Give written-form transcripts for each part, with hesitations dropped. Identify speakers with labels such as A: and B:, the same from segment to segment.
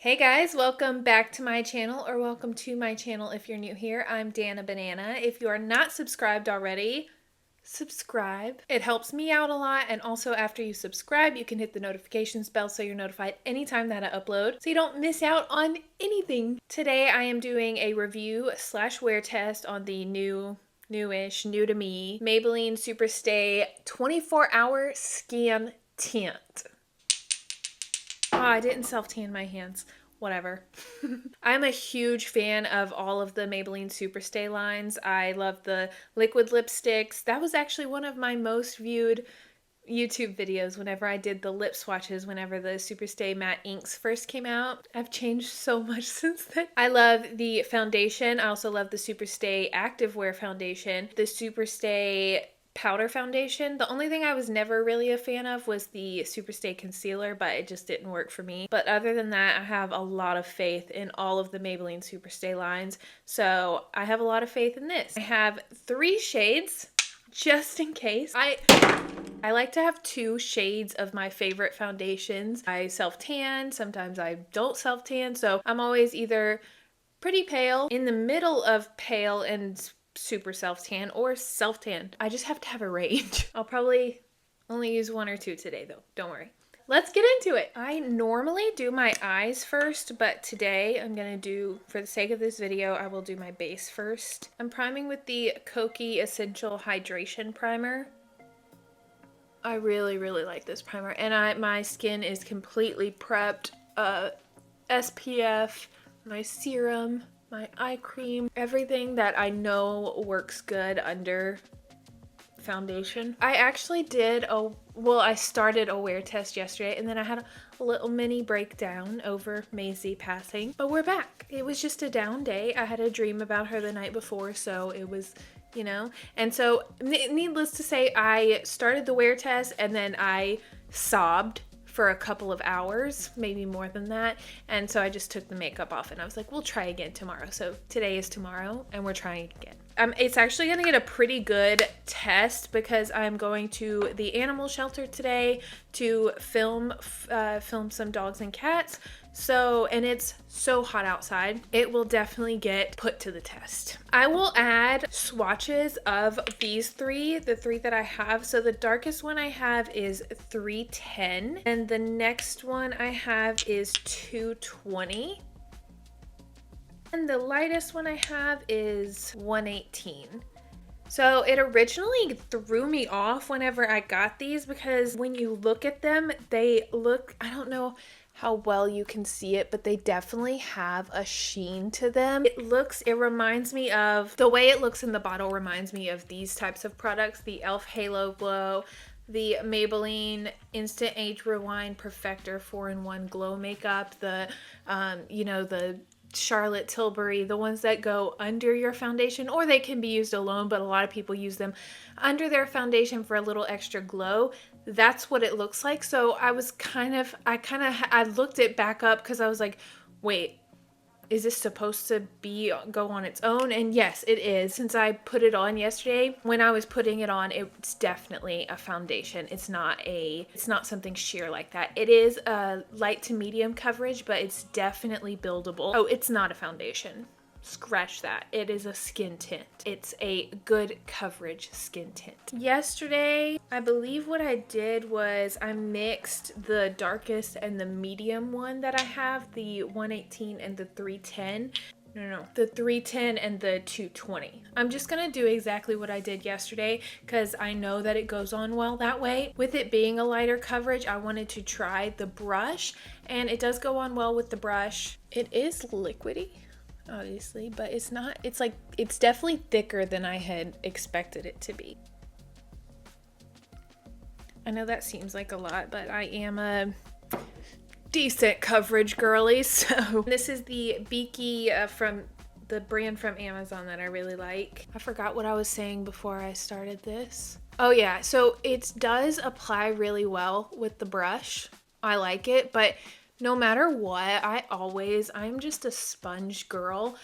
A: Hey guys, welcome back to my channel, or welcome to my channel if you're new here. I'm danahbanana. If you are not subscribed already, subscribe. It helps me out a lot, and also after you subscribe, you can hit the notifications bell so you're notified anytime that I upload so you don't miss out on anything. Today I am doing a review slash wear test on the newish, new to me, Maybelline Superstay 24-hour Skin Tint. Oh, I didn't self-tan my hands. Whatever. I'm a huge fan of all of the Maybelline Superstay lines. I love the liquid lipsticks. That was actually one of my most viewed YouTube videos whenever I did the lip swatches whenever the Superstay matte inks first came out. I've changed so much since then. I love the foundation. I also love the Superstay Activewear foundation. The Superstay powder foundation. The only thing I was never really a fan of was the Superstay concealer, but it just didn't work for me. But other than that, I have a lot of faith in all of the Maybelline Superstay lines, so I have a lot of faith in this. I have 3 shades just in case. I like to have 2 shades of my favorite foundations. I self-tan, sometimes I don't self-tan, so I'm always either pretty pale, in the middle of pale and super self-tan, or self-tan. I just have to have a range. I'll probably only use 1 or 2 today though, don't worry. Let's get into it. I normally do my eyes first, but today I'm gonna do, for the sake of this video, I will do my base first. I'm priming with the Kokie Essential Hydration Primer. I really like this primer, and my skin is completely prepped. SPF, my serum, my eye cream, everything that I know works good under foundation. I actually I started a wear test yesterday, and then I had a little mini breakdown over Maisie passing, but we're back. It was just a down day. I had a dream about her the night before, so it was, you know, and so needless to say, I started the wear test and then I sobbed for a couple of hours, maybe more than that, and so I just took the makeup off and I was like, we'll try again tomorrow. So today is tomorrow and we're trying again. It's actually gonna get a pretty good test because I'm going to the animal shelter today to film some dogs and cats. So, and it's so hot outside, it will definitely get put to the test. I will add swatches of these 3, the 3 that I have. So the darkest one I have is 310, and the next one I have is 220. And the lightest one I have is 118. So it originally threw me off whenever I got these because when you look at them, they look, I don't know how well you can see it, but they definitely have a sheen to them. It reminds me of, the way it looks in the bottle reminds me of these types of products, the e.l.f. Halo Glow, the Maybelline Instant Age Rewind Perfector 4-in-1 Glow Makeup, the, the Charlotte Tilbury, the ones that go under your foundation, or they can be used alone, but a lot of people use them under their foundation for a little extra glow. That's what it looks like. So I looked it back up because I was like, wait, is this supposed to go on its own? And yes, it is. Since I put it on yesterday, when I was putting it on, it's definitely a foundation. It's not something sheer like that. It is a light to medium coverage, but it's definitely buildable. Oh, it's not a foundation. Scratch that. It is a skin tint. It's a good coverage skin tint. Yesterday, I believe what I did was I mixed the darkest and the medium one that I have, the 118 and the 310. No, the 310 and the 220. I'm just gonna do exactly what I did yesterday because I know that it goes on well that way. With it being a lighter coverage, I wanted to try the brush, and it does go on well with the brush. It is liquidy, obviously, but it's not, it's definitely thicker than I had expected it to be. I know that seems like a lot, but I am a decent coverage girly. So this is the Beaky from the brand from Amazon that I really like. I forgot what I was saying before I started this. Oh yeah, so it does apply really well with the brush. I like it, but no matter what, I'm just a sponge girl.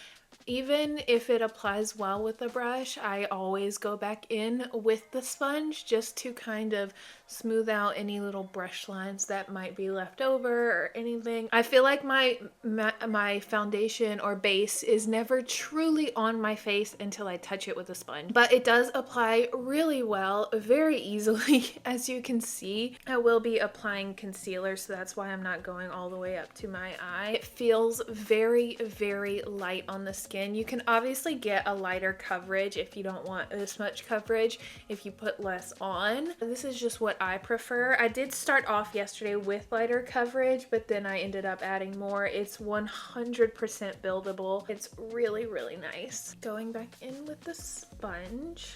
A: Even if it applies well with the brush, I always go back in with the sponge just to kind of smooth out any little brush lines that might be left over or anything. I feel like my foundation or base is never truly on my face until I touch it with a sponge, but it does apply really well, very easily. As you can see, I will be applying concealer, so that's why I'm not going all the way up to my eye. It feels very, very light on the skin. You can obviously get a lighter coverage if you don't want this much coverage if you put less on. This is just what I prefer. I did start off yesterday with lighter coverage, but then I ended up adding more. It's 100% buildable. It's really, really nice. Going back in with the sponge.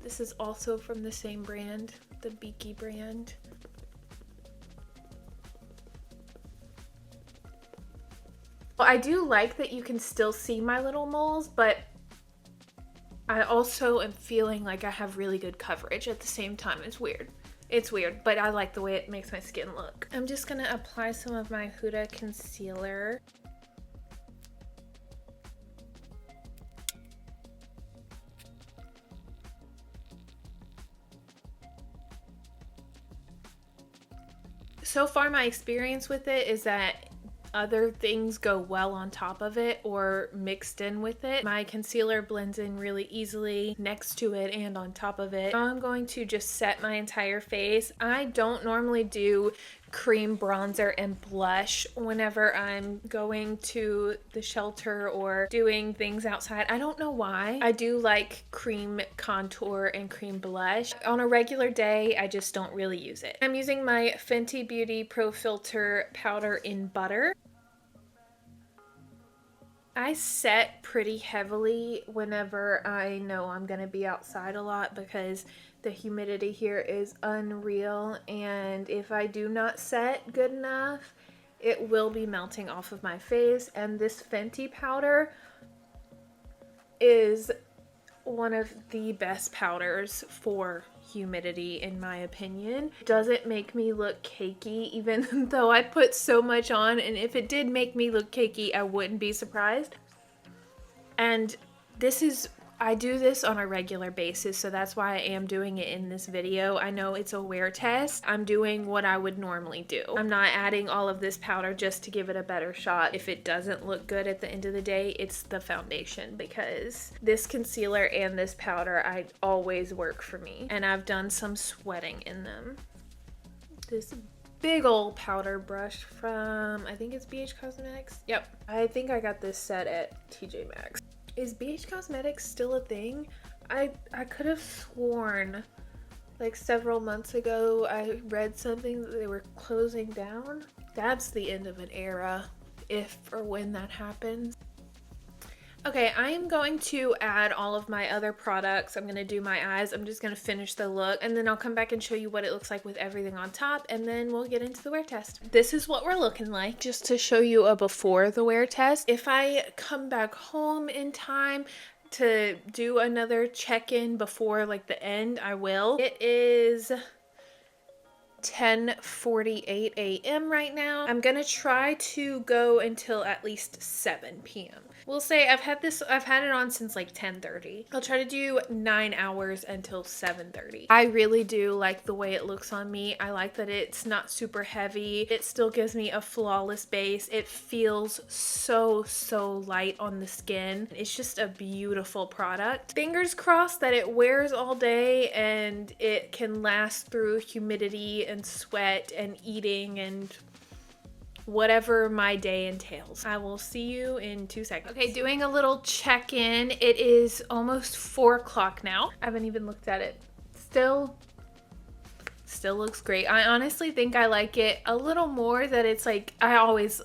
A: This is also from the same brand, the Beaky brand. I do like that you can still see my little moles, but I also am feeling like I have really good coverage at the same time. It's weird. It's weird, but I like the way it makes my skin look. I'm just gonna apply some of my Huda concealer. So far, my experience with it is that other things go well on top of it or mixed in with it. My concealer blends in really easily next to it and on top of it. Now I'm going to just set my entire face. I don't normally do cream bronzer and blush whenever I'm going to the shelter or doing things outside. I don't know why. I do like cream contour and cream blush. On a regular day, I just don't really use it. I'm using my Fenty Beauty Pro Filter powder in butter. I set pretty heavily whenever I know I'm gonna be outside a lot because the humidity here is unreal, and if I do not set good enough, it will be melting off of my face. And this Fenty powder is one of the best powders for humidity in my opinion. It doesn't make me look cakey even though I put so much on, and if it did make me look cakey, I wouldn't be surprised. And I do this on a regular basis, so that's why I am doing it in this video. I know it's a wear test. I'm doing what I would normally do. I'm not adding all of this powder just to give it a better shot. If it doesn't look good at the end of the day, it's the foundation, because this concealer and this powder, I always work for me. And I've done some sweating in them. This big old powder brush from, I think it's BH Cosmetics. Yep. I think I got this set at TJ Maxx. Is BH Cosmetics still a thing? I could have sworn like several months ago I read something that they were closing down. That's the end of an era, if or when that happens. Okay, I am going to add all of my other products. I'm going to do my eyes. I'm just going to finish the look, and then I'll come back and show you what it looks like with everything on top, and then we'll get into the wear test. This is what we're looking like, just to show you a before the wear test. If I come back home in time to do another check-in before like the end, I will. It is 10:48 a.m. right now. I'm gonna try to go until at least 7 p.m. We'll say I've had it on since like 10:30. I'll try to do 9 hours until 7:30. I really do like the way it looks on me. I like that it's not super heavy. It still gives me a flawless base. It feels so light on the skin. It's just a beautiful product. Fingers crossed that it wears all day and it can last through humidity and sweat and eating and whatever my day entails. I will see you in 2 seconds. Okay, doing a little check-in. It is almost 4 o'clock now. I haven't even looked at it. Still looks great. I honestly think I like it a little more that it's like, I always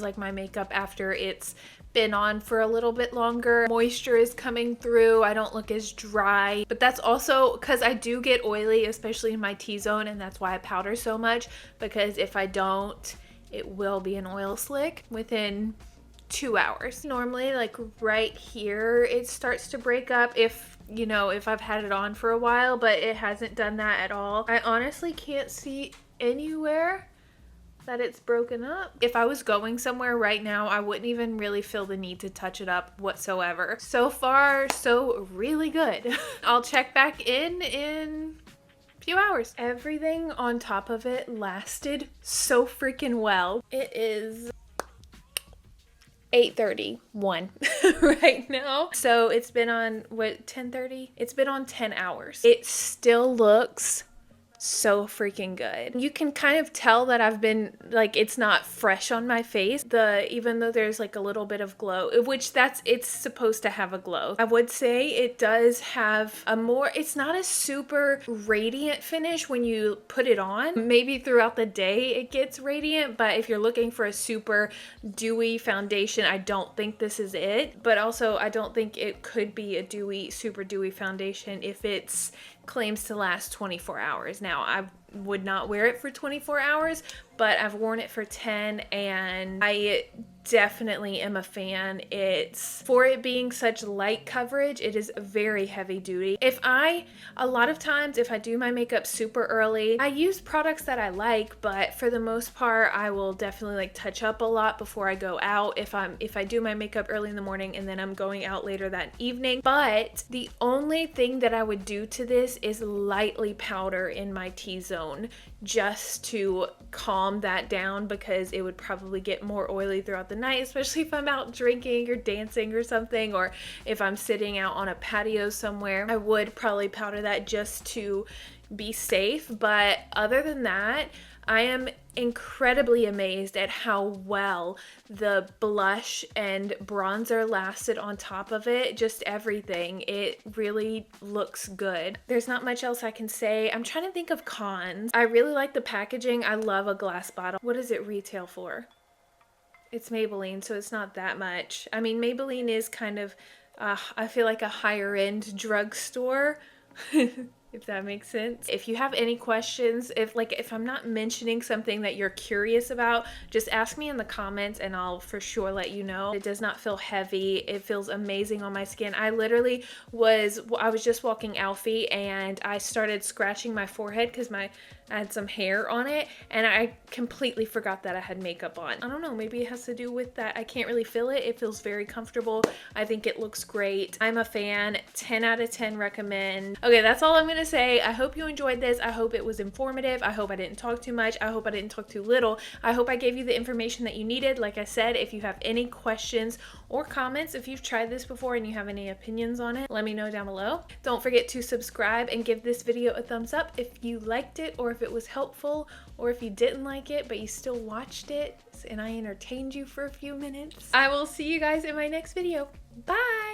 A: like my makeup after it's been on for a little bit longer. Moisture is coming through. I don't look as dry, but that's also because I do get oily, especially in my T-zone, and that's why I powder so much, because if I don't, it will be an oil slick within 2 hours. Normally, like right here, it starts to break up if I've had it on for a while, but it hasn't done that at all. I honestly can't see anywhere that it's broken up. If I was going somewhere right now, I wouldn't even really feel the need to touch it up whatsoever. So far, so really good. I'll check back in a few hours. Everything on top of it lasted so freaking well. It is 8:31 right now. So it's been on, what, 10:30? It's been on 10 hours. It still looks so freaking good. You can kind of tell that I've been, like, it's not fresh on my face. Even though there's like a little bit of glow, which it's supposed to have a glow. I would say it does have it's not a super radiant finish when you put it on. Maybe throughout the day it gets radiant, but if you're looking for a super dewy foundation, I don't think this is it. But also I don't think it could be a super dewy foundation if it's claims to last 24 hours. Now, I would not wear it for 24 hours, but I've worn it for 10 and I definitely am a fan. For it being such light coverage, it is very heavy duty. A lot of times if I do my makeup super early, I use products that I like, but for the most part, I will definitely like touch up a lot before I go out if I do my makeup early in the morning and then I'm going out later that evening. But the only thing that I would do to this is lightly powder in my T-zone just to calm that down, because it would probably get more oily throughout the night, especially if I'm out drinking or dancing or something, or if I'm sitting out on a patio somewhere. I would probably powder that just to be safe, but other than that, I am incredibly amazed at how well the blush and bronzer lasted on top of it. Just everything. It really looks good. There's not much else I can say. I'm trying to think of cons. I really like the packaging. I love a glass bottle. What does it retail for? It's Maybelline, so it's not that much. I mean, Maybelline is kind of, I feel like a higher end drugstore. If that makes sense. If you have any questions, if I'm not mentioning something that you're curious about, just ask me in the comments and I'll for sure let you know. It does not feel heavy. It feels amazing on my skin. I was just walking Alfie and I started scratching my forehead because I had some hair on it and I completely forgot that I had makeup on. I don't know, maybe it has to do with that. I can't really feel it. It feels very comfortable. I think it looks great. I'm a fan. 10 out of 10 recommend. Okay, that's all I'm gonna say. I hope you enjoyed this. I hope it was informative. I hope I didn't talk too much. I hope I didn't talk too little. I hope I gave you the information that you needed. Like I said, if you have any questions or comments, if you've tried this before and you have any opinions on it, let me know down below. Don't forget to subscribe and give this video a thumbs up if you liked it, or if it was helpful, or if you didn't like it but you still watched it and I entertained you for a few minutes. I will see you guys in my next video. Bye!